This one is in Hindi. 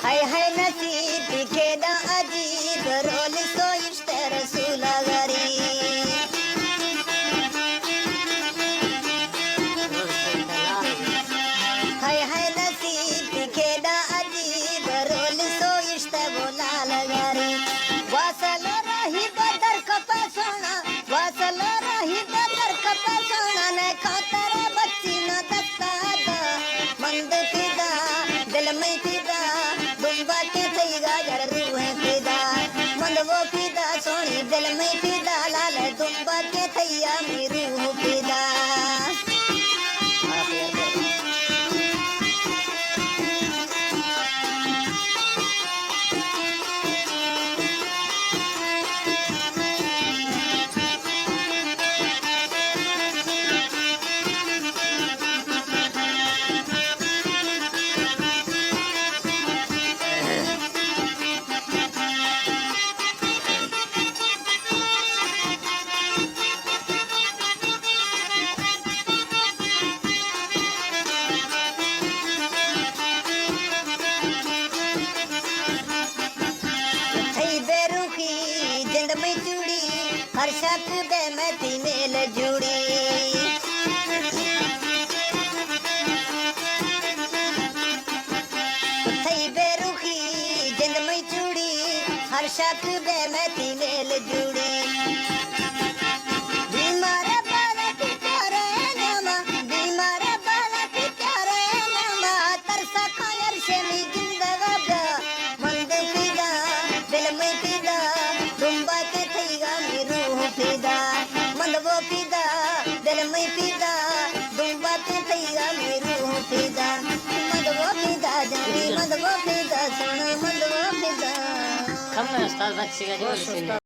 हाय नसीब खेदा अजीब रोल सो इश्क रसूल गरीब हाय नसीब खेदा अजीब रोल सो इश्क बोलाल गरीब वासल रही बदर कपा सोना वासल रही बदर कपा सोना ने खातर बच्ची न दस्ता मंद फिदा दिल में फिदा दुम्बा के थई गाजर रूह फिदा मंद वो फिदा सोनी दिल में फिदा लाल दुम्बा के थैया में रूह फिदा हर शक दे मैं थी मेल जुड़ी थई बेरुखी जिंद में चूड़ी हर शक दे मैं थी मेल जुड़ी बीमार बाला की प्यारे नामा बीमार बाला की प्यारे नामा तरसा खायर से मी जिंदगा मंद फिदा दिल में फिदा दुम्बा के थईगा मेरू फिदा मंद वो फिदा दिल में फिदा दुम्बा के थईगा मेरू फिदा मंद वो फिदा जानी मंद वो फिदा सोना मंद वो फिदा कम ना उस्ताद बच्ची का जो